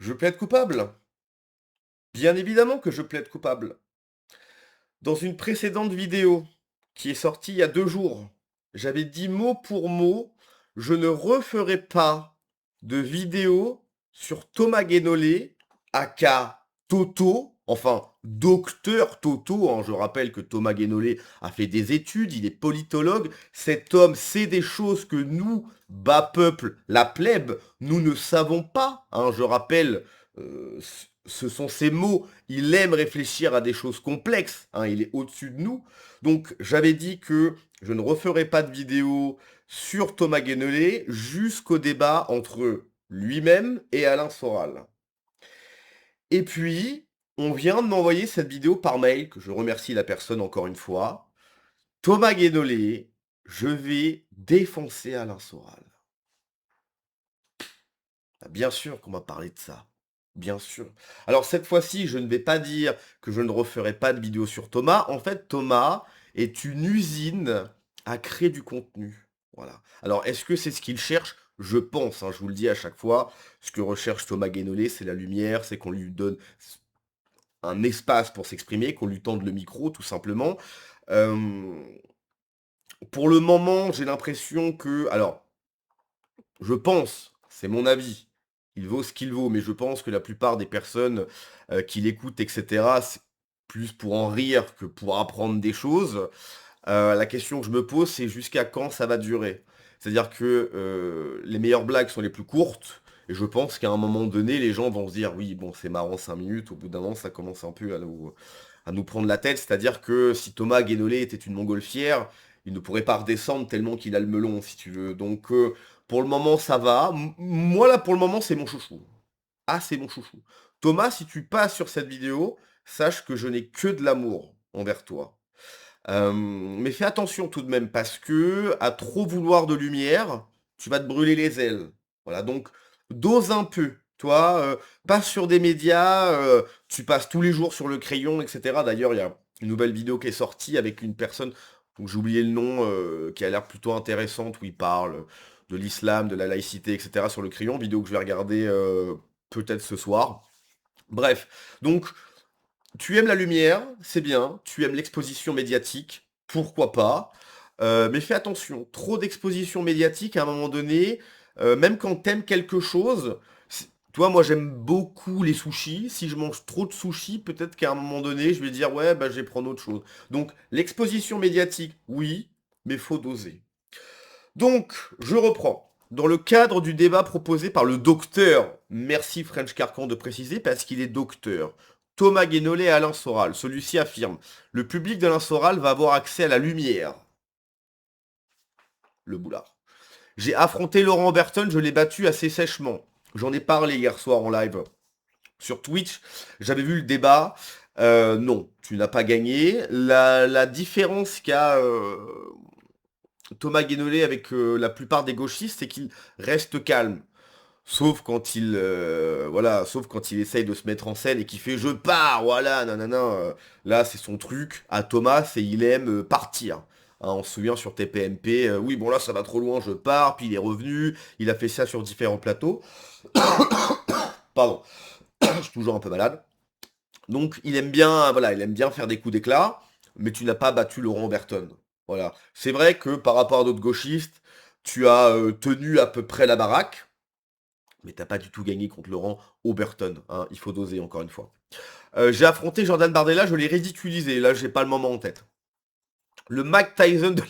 Je plaide coupable. Bien évidemment que je plaide coupable. Dans une précédente vidéo, qui est sortie il y a 2 jours, j'avais dit mot pour mot: «Je ne referai pas de vidéo sur Thomas Guénolé, aka Toto», enfin docteur Toto, hein. Je rappelle que Thomas Guénolé a fait des études, il est politologue. Cet homme sait des choses que nous, bas peuple, la plèbe, nous ne savons pas, hein. Je rappelle, ce sont ses mots, il aime réfléchir à des choses complexes, hein, il est au-dessus de nous. Donc j'avais dit que je ne referai pas de vidéo sur Thomas Guénolé jusqu'au débat entre lui-même et Alain Soral. Et puis, on vient de m'envoyer cette vidéo par mail, que je remercie la personne encore une fois. Thomas Guénolé, je vais défoncer Alain Soral. Ah, bien sûr qu'on va parler de ça. Bien sûr. Alors cette fois-ci, je ne vais pas dire que je ne referai pas de vidéo sur Thomas. En fait, Thomas est une usine à créer du contenu. Voilà. Alors, est-ce que c'est ce qu'il cherche? Je pense, hein, je vous le dis à chaque fois. Ce que recherche Thomas Guénolé, c'est la lumière, c'est qu'on lui donne un espace pour s'exprimer, qu'on lui tende le micro, tout simplement. Euh, pour le moment, j'ai l'impression que... Alors, je pense, c'est mon avis, il vaut ce qu'il vaut, mais je pense que la plupart des personnes, qui l'écoutent et cetera, c'est plus pour en rire que pour apprendre des choses. La question que je me pose, c'est jusqu'à quand ça va durer? C'est-à-dire que, les meilleures blagues sont les plus courtes et je pense qu'à un moment donné, les gens vont se dire: «Oui, bon, c'est marrant 5 minutes», au bout d'un moment, ça commence un peu à nous prendre la tête. C'est-à-dire que si Thomas Guénolé était une montgolfière, il ne pourrait pas redescendre tellement qu'il a le melon, si tu veux. Donc, pour le moment, ça va. Moi, là, pour le moment, c'est mon chouchou. Ah, c'est mon chouchou. Thomas, si tu passes sur cette vidéo, sache que je n'ai que de l'amour envers toi. Mais fais attention tout de même parce que à trop vouloir de lumière, tu vas te brûler les ailes. Voilà, donc dose un peu, toi, passe sur des médias, tu passes tous les jours sur le crayon et cetera. D'ailleurs, il y a une nouvelle vidéo qui est sortie avec une personne dont j'ai oublié le nom, qui a l'air plutôt intéressante, où il parle de l'islam, de la laïcité et cetera sur le crayon. Vidéo que je vais regarder, peut-être ce soir. Bref, donc tu aimes la lumière, c'est bien. Tu aimes l'exposition médiatique, pourquoi pas. Mais fais attention, trop d'exposition médiatique à un moment donné, même quand t'aimes quelque chose, toi, moi j'aime beaucoup les sushis. Si je mange trop de sushis, peut-être qu'à un moment donné, je vais dire ouais, bah je vais prendre autre chose. Donc l'exposition médiatique, oui, mais faut doser. Donc, je reprends. Dans le cadre du débat proposé par le docteur, merci French Carcan de préciser parce qu'il est docteur, Thomas Guénolé et Alain Soral, celui-ci affirme: le public d'Alain Soral va avoir accès à la lumière. Le boulard. J'ai affronté Laurent Berton, je l'ai battu assez sèchement. J'en ai parlé hier soir en live sur Twitch. J'avais vu le débat. Non, tu n'as pas gagné. La différence qu'a Thomas Guénolé avec la plupart des gauchistes, c'est qu'il reste calme. Sauf quand voilà, sauf quand il essaye de se mettre en scène et qu'il fait «je pars», voilà, nanana. Là, c'est son truc à Thomas, c'est il aime partir. Hein, on se souvient sur TPMP, oui, bon là, ça va trop loin, je pars, puis il est revenu. Il a fait ça sur différents plateaux. Pardon, je suis toujours un peu malade. Donc, il aime bien, voilà, il aime bien faire des coups d'éclat, mais tu n'as pas battu Laurent Berton. Voilà. C'est vrai que par rapport à d'autres gauchistes, tu as tenu à peu près la baraque. Mais t'as pas du tout gagné contre Laurent Oberton, hein, il faut doser encore une fois. J'ai affronté Jordan Bardella, je l'ai ridiculisé, là j'ai pas le moment en tête. Le Mike Tyson de la...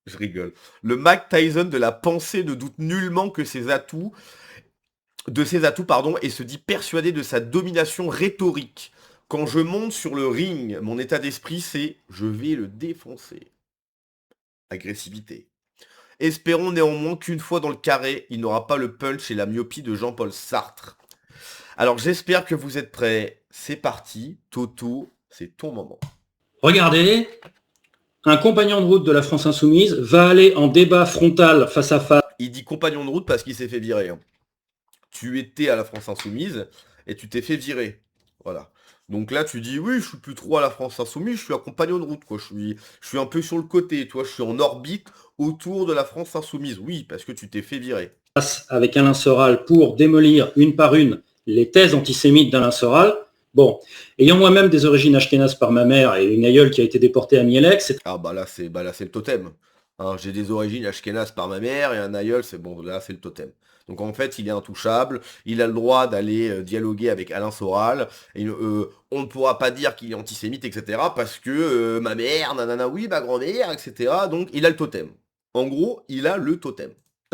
Je rigole. Le Mike Tyson de la pensée ne doute nullement que ses atouts, pardon, et se dit persuadé de sa domination rhétorique. Quand je monte sur le ring, mon état d'esprit c'est je vais le défoncer. Agressivité. Espérons néanmoins qu'une fois dans le carré, il n'aura pas le punch et la myopie de Jean-Paul Sartre. Alors j'espère que vous êtes prêts. C'est parti. Toto, c'est ton moment. Regardez, un compagnon de route de la France Insoumise va aller en débat frontal face à face. Il dit compagnon de route parce qu'il s'est fait virer, hein. Tu étais à la France Insoumise et tu t'es fait virer. Voilà. Donc là, tu dis, oui, je suis plus trop à la France Insoumise, je suis un compagnon de route, quoi. Je suis un peu sur le côté, toi, je suis en orbite autour de la France insoumise. Oui, parce que tu t'es fait virer. Avec Alain Soral pour démolir une par une les thèses antisémites d'Alain Soral. Bon, ayant moi-même des origines ashkénazes par ma mère et une aïeule qui a été déportée à Mielec, c'est Ah bah là c'est le totem. Hein, j'ai des origines ashkénazes par ma mère et un aïeul, c'est bon, là c'est le totem. Donc en fait, il est intouchable, il a le droit d'aller dialoguer avec Alain Soral, et on ne pourra pas dire qu'il est antisémite, etc. parce que ma mère, nanana, oui, ma grand-mère, etc. Donc il a le totem. En gros, il a le totem.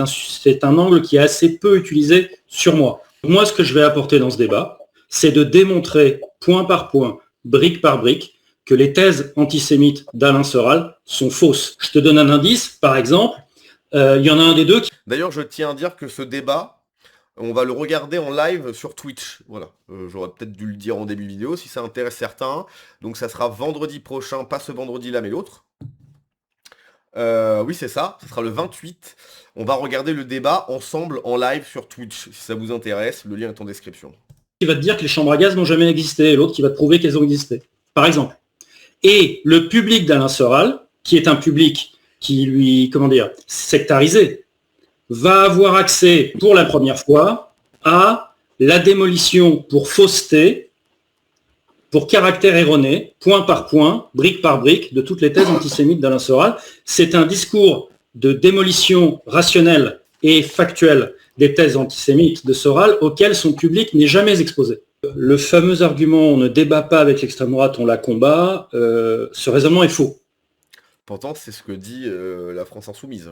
c'est un angle qui est assez peu utilisé sur moi. Moi, ce que je vais apporter dans ce débat, c'est de démontrer point par point, brique par brique, que les thèses antisémites d'Alain Soral sont fausses. Je te donne un indice, par exemple, il y en a un des deux qui... D'ailleurs, je tiens à dire que ce débat, on va le regarder en live sur Twitch. Voilà, j'aurais peut-être dû le dire en début vidéo si ça intéresse certains. Donc ça sera vendredi prochain, pas ce vendredi-là, mais l'autre. Oui, c'est ça, ce sera le 28. On va regarder le débat ensemble en live sur Twitch. Si ça vous intéresse, le lien est en description. Qui va te dire que les chambres à gaz n'ont jamais existé, et l'autre qui va te prouver qu'elles ont existé, par exemple. Et le public d'Alain Soral, qui est un public qui lui, comment dire, sectarisé, va avoir accès pour la première fois à la démolition pour fausseté, pour caractère erroné, point par point, brique par brique, de toutes les thèses antisémites d'Alain Soral. C'est un discours de démolition rationnelle et factuelle des thèses antisémites de Soral auquel son public n'est jamais exposé. Le fameux argument « on ne débat pas avec l'extrême droite, on la combat », ce raisonnement est faux. Pourtant, c'est ce que dit la France Insoumise.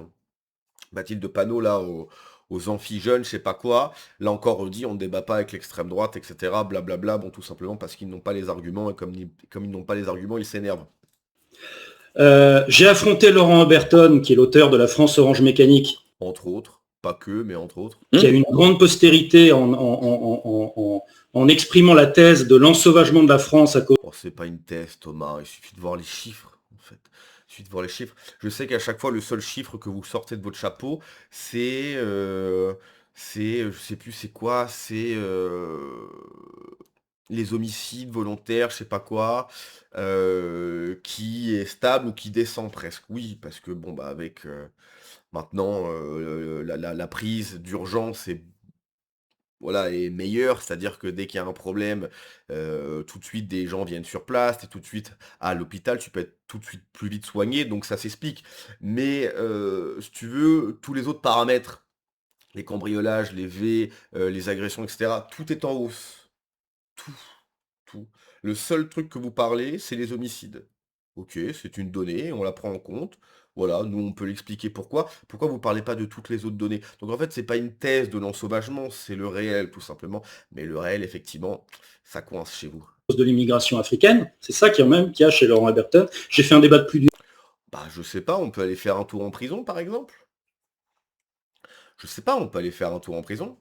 Mathilde Panot, là, aux amphis jeunes, je sais pas quoi, là encore dit, on ne débat pas avec l'extrême droite, etc. Blablabla, bon, tout simplement parce qu'ils n'ont pas les arguments, et comme ils n'ont pas les arguments, ils s'énervent. J'ai affronté Laurent Oberton, qui est l'auteur de La France Orange Mécanique. Entre autres, pas que, mais entre autres. Qui a une grande postérité en exprimant la thèse de l'ensauvagement de la France à cause... Oh, c'est pas une thèse, Thomas, il suffit de voir les chiffres, en fait. Il suffit de voir les chiffres. Je sais qu'à chaque fois, le seul chiffre que vous sortez de votre chapeau, c'est... je sais plus c'est quoi, c'est... les homicides volontaires, je sais pas quoi, qui est stable ou qui descend presque. Oui, parce que bon bah avec maintenant la prise d'urgence est voilà est meilleure, c'est-à-dire que dès qu'il y a un problème, tout de suite des gens viennent sur place, et tout de suite à l'hôpital, tu peux être tout de suite plus vite soigné, donc ça s'explique. Mais si tu veux, tous les autres paramètres, les cambriolages, les les agressions, etc., tout est en hausse. Tout. Tout. Le seul truc que vous parlez, c'est les homicides. Ok, c'est une donnée, on la prend en compte. Voilà, nous on peut l'expliquer pourquoi. Pourquoi vous parlez pas de toutes les autres données? Donc en fait, c'est pas une thèse de l'ensauvagement, c'est le réel tout simplement. Mais le réel, effectivement, ça coince chez vous. de l'immigration africaine. C'est ça qui y a chez Laurent Oberton. J'ai fait un débat de plus d'une... Bah je sais pas, on peut aller faire un tour en prison par exemple? Je sais pas, on peut aller faire un tour en prison?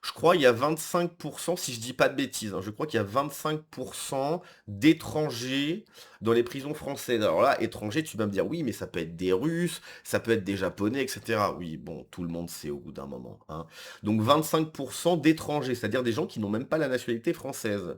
Je crois il y a 25%, si je dis pas de bêtises, hein, je crois qu'il y a 25% d'étrangers dans les prisons françaises. Alors là, étrangers, tu vas me dire, oui, mais ça peut être des Russes, ça peut être des Japonais, etc. Oui, bon, tout le monde sait au bout d'un moment. Hein. Donc 25% d'étrangers, c'est-à-dire des gens qui n'ont même pas la nationalité française.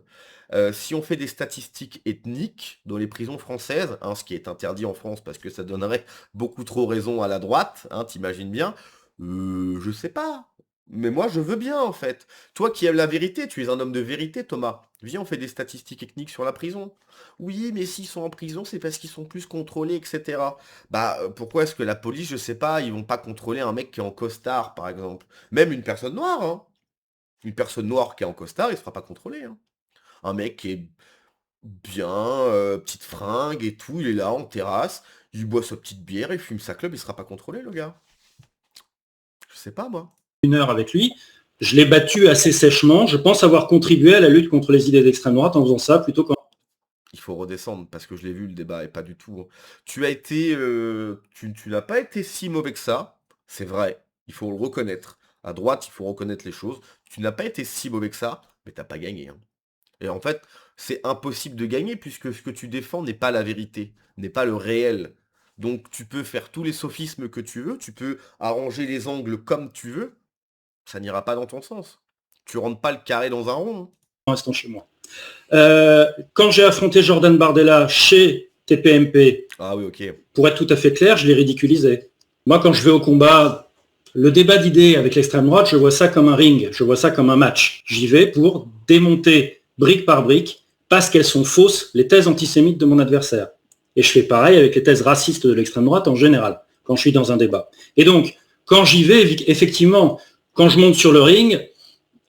Si on fait des statistiques ethniques dans les prisons françaises, hein, ce qui est interdit en France parce que ça donnerait beaucoup trop raison à la droite, hein, t'imagines bien, je sais pas. Mais moi, je veux bien, en fait. Toi qui aimes la vérité, tu es un homme de vérité, Thomas. Viens, on fait des statistiques ethniques sur la prison. Oui, mais s'ils sont en prison, c'est parce qu'ils sont plus contrôlés, etc. Bah, pourquoi est-ce que la police, je sais pas, ils vont pas contrôler un mec qui est en costard, par exemple. Même une personne noire, hein. Une personne noire qui est en costard, il se fera pas contrôler, hein. Un mec qui est bien, petite fringue et tout, il est là, en terrasse, il boit sa petite bière, il fume sa clope, il sera pas contrôlé, le gars. Je sais pas, moi. Une heure avec lui. Je l'ai battu assez sèchement. Je pense avoir contribué à la lutte contre les idées d'extrême droite en faisant ça plutôt qu'en... Il faut redescendre parce que je l'ai vu le débat et pas du tout. Hein. Tu as été, tu n'as pas été si mauvais que ça, c'est vrai. Il faut le reconnaître. À droite, il faut reconnaître les choses. Tu n'as pas été si mauvais que ça, mais t'as pas gagné. Hein. Et en fait, c'est impossible de gagner puisque ce que tu défends n'est pas la vérité, n'est pas le réel. Donc tu peux faire tous les sophismes que tu veux, tu peux arranger les angles comme tu veux, ça n'ira pas dans ton sens. Tu rentres pas le carré dans un rond. Hein. restant chez moi. Quand j'ai affronté Jordan Bardella chez TPMP, Ah oui, ok. pour être tout à fait clair, je l'ai ridiculisé. Moi, quand je vais au combat, le débat d'idées avec l'extrême droite, je vois ça comme un ring, je vois ça comme un match. J'y vais pour démonter brique par brique, parce qu'elles sont fausses, les thèses antisémites de mon adversaire. Et je fais pareil avec les thèses racistes de l'extrême droite en général, quand je suis dans un débat. Et donc, quand j'y vais, effectivement, quand je monte sur le ring,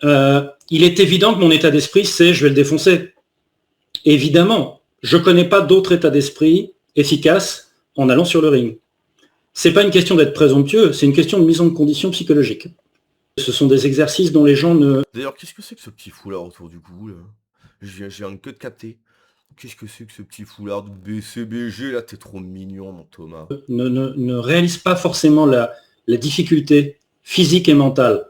il est évident que mon état d'esprit, c'est je vais le défoncer. Évidemment, je ne connais pas d'autre état d'esprit efficace en allant sur le ring. C'est pas une question d'être présomptueux, c'est une question de mise en condition psychologique. Ce sont des exercices dont les gens ne... D'ailleurs, qu'est-ce que c'est que ce petit foulard autour du cou, là? J'ai un que de capter. Qu'est-ce que c'est que ce petit foulard de BCBG, là? T'es trop mignon, mon Thomas. ne réalisent pas forcément la difficulté physique et mentale.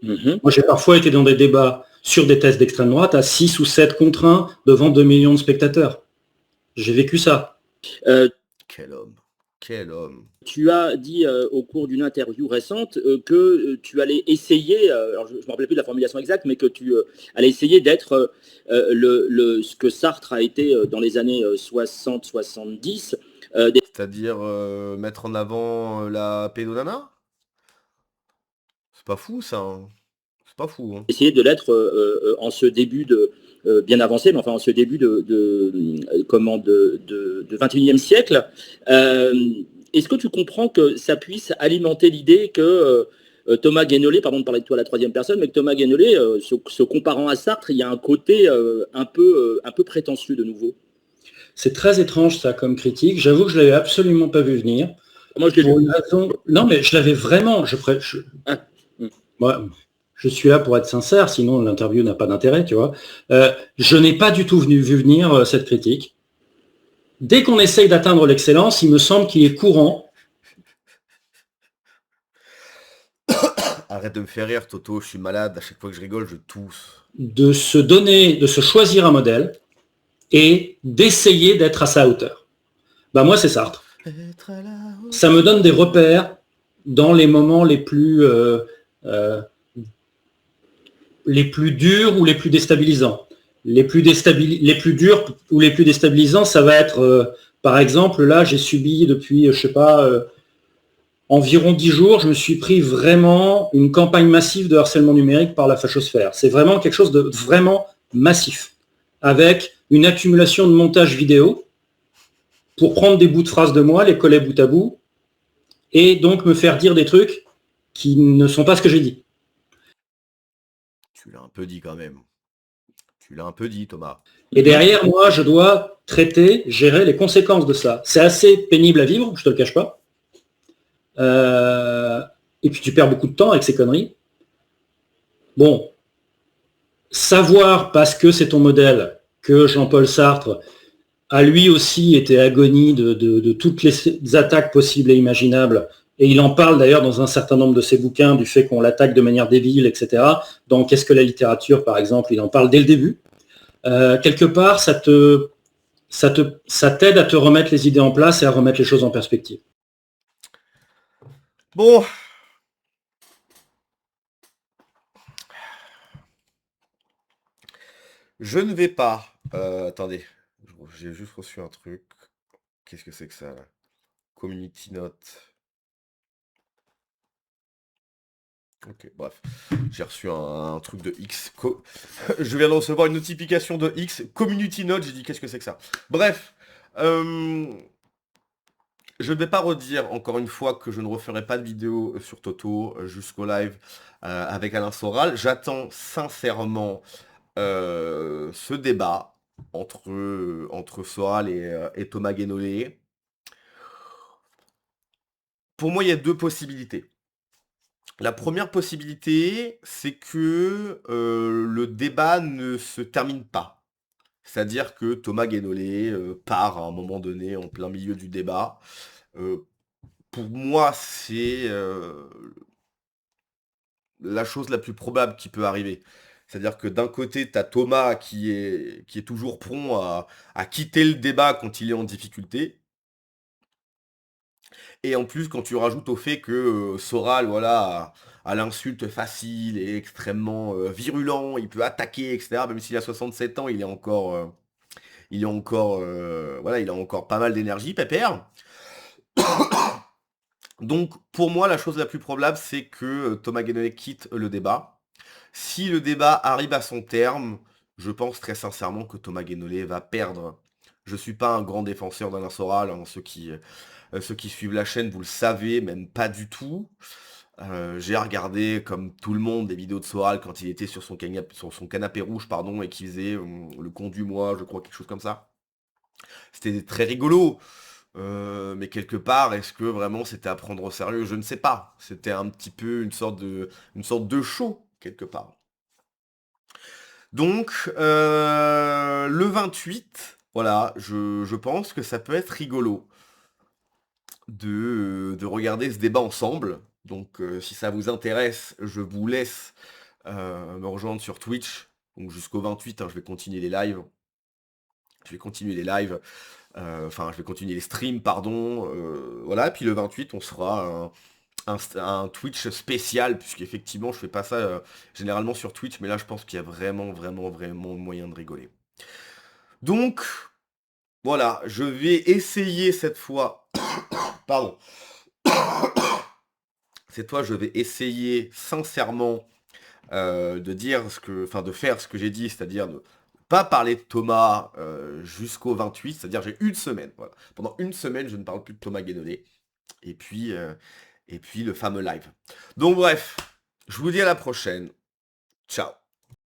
Moi, j'ai parfois été dans des débats sur des thèses d'extrême droite à 6 ou 7 contre 1 devant 2 millions de spectateurs. J'ai vécu ça. Quel homme. Quel homme. Tu as dit au cours d'une interview récente que tu allais essayer, alors je ne me rappelle plus de la formulation exacte, mais que tu allais essayer d'être ce que Sartre a été dans les années 60-70. C'est-à-dire mettre en avant la pédonana? C'est pas fou, ça. Hein. C'est pas fou. Hein. Essayer de l'être en ce début de... bien avancé, mais enfin en ce début de 21e siècle. Est-ce que tu comprends que ça puisse alimenter l'idée que Thomas Guénolé, pardon de parler de toi à la troisième personne, mais que Thomas Guénolé, se comparant à Sartre, il y a un côté un peu prétentieux de nouveau? C'est très étrange ça comme critique. J'avoue que je ne l'avais absolument pas vu venir. Moi, je l'ai vu. Non, mais je l'avais vraiment. Je suis là pour être sincère, sinon l'interview n'a pas d'intérêt, tu vois. Je n'ai pas du tout vu venir cette critique. Dès qu'on essaye d'atteindre l'excellence, il me semble qu'il est courant. Arrête de me faire rire, Toto, je suis malade, à chaque fois que je rigole, je tousse. De se choisir un modèle et d'essayer d'être à sa hauteur. Bah moi, c'est Sartre. Ça me donne des repères dans les moments les plus durs ou les plus déstabilisants. Les plus durs ou les plus déstabilisants, ça va être, par exemple, là, j'ai subi depuis, je sais pas, environ 10 jours, je me suis pris vraiment une campagne massive de harcèlement numérique par la fachosphère. C'est vraiment quelque chose de vraiment massif, avec une accumulation de montages vidéo pour prendre des bouts de phrases de moi, les coller bout à bout, et donc me faire dire des trucs qui ne sont pas ce que j'ai dit. Tu l'as un peu dit quand même. Tu l'as un peu dit, Thomas. Et derrière, moi, je dois traiter, gérer les conséquences de ça. C'est assez pénible à vivre, je te le cache pas. Et puis tu perds beaucoup de temps avec ces conneries. Bon, savoir, parce que c'est ton modèle, que Jean-Paul Sartre a lui aussi été agonie de toutes les attaques possibles et imaginables, et il en parle d'ailleurs dans un certain nombre de ses bouquins, du fait qu'on l'attaque de manière débile, etc. Donc, qu'est-ce que la littérature, par exemple, il en parle dès le début. Quelque part, ça t'aide à te remettre les idées en place et à remettre les choses en perspective. Bon. Je ne vais pas... attendez, j'ai juste reçu un truc. Qu'est-ce que c'est que ça, là? Community note. Ok, bref. J'ai reçu un truc de X. Je viens de recevoir une notification de X. Community note, j'ai dit qu'est-ce que c'est que ça? Bref. Je ne vais pas redire encore une fois que je ne referai pas de vidéo sur Toto jusqu'au live avec Alain Soral. J'attends sincèrement ce débat entre Soral et Thomas Guénolé. Pour moi, il y a deux possibilités. La première possibilité, c'est que le débat ne se termine pas. C'est-à-dire que Thomas Guénolé part à un moment donné en plein milieu du débat. Pour moi, c'est la chose la plus probable qui peut arriver. C'est-à-dire que d'un côté, tu as Thomas qui est toujours prompt à quitter le débat quand il est en difficulté. Et en plus, quand tu rajoutes au fait que Soral, voilà, a l'insulte facile et extrêmement virulent, il peut attaquer, etc. Même s'il a 67 ans, il est encore, voilà, il a encore pas mal d'énergie, pépère. Donc, pour moi, la chose la plus probable, c'est que Thomas Guénolé quitte le débat. Si le débat arrive à son terme, je pense très sincèrement que Thomas Guénolé va perdre. Je suis pas un grand défenseur d'Alain Soral, hein, ceux qui suivent la chaîne, vous le savez, même pas du tout. J'ai regardé, comme tout le monde, des vidéos de Soral quand il était sur son canapé rouge, pardon, et qu'il faisait le con du mois, je crois, quelque chose comme ça. C'était très rigolo. Mais quelque part, est-ce que vraiment c'était à prendre au sérieux? Je ne sais pas. C'était un petit peu une sorte de show, quelque part. Donc, le 28, voilà, je pense que ça peut être rigolo de regarder ce débat ensemble. Donc, si ça vous intéresse, je vous laisse me rejoindre sur Twitch. Donc jusqu'au 28, hein, je vais continuer les lives. Je vais continuer les lives. Enfin, je vais continuer les streams, pardon. Voilà, puis le 28, on sera un Twitch spécial, puisqu'effectivement, je fais pas ça généralement sur Twitch, mais là, je pense qu'il y a vraiment, vraiment, vraiment moyen de rigoler. Donc, voilà, je vais essayer cette fois... Pardon. Cette fois, je vais essayer sincèrement de faire ce que j'ai dit, c'est-à-dire de pas parler de Thomas jusqu'au 28, c'est-à-dire j'ai une semaine, voilà. Pendant une semaine, je ne parle plus de Thomas Guénolé. Et puis le fameux live. Donc bref, je vous dis à la prochaine. Ciao.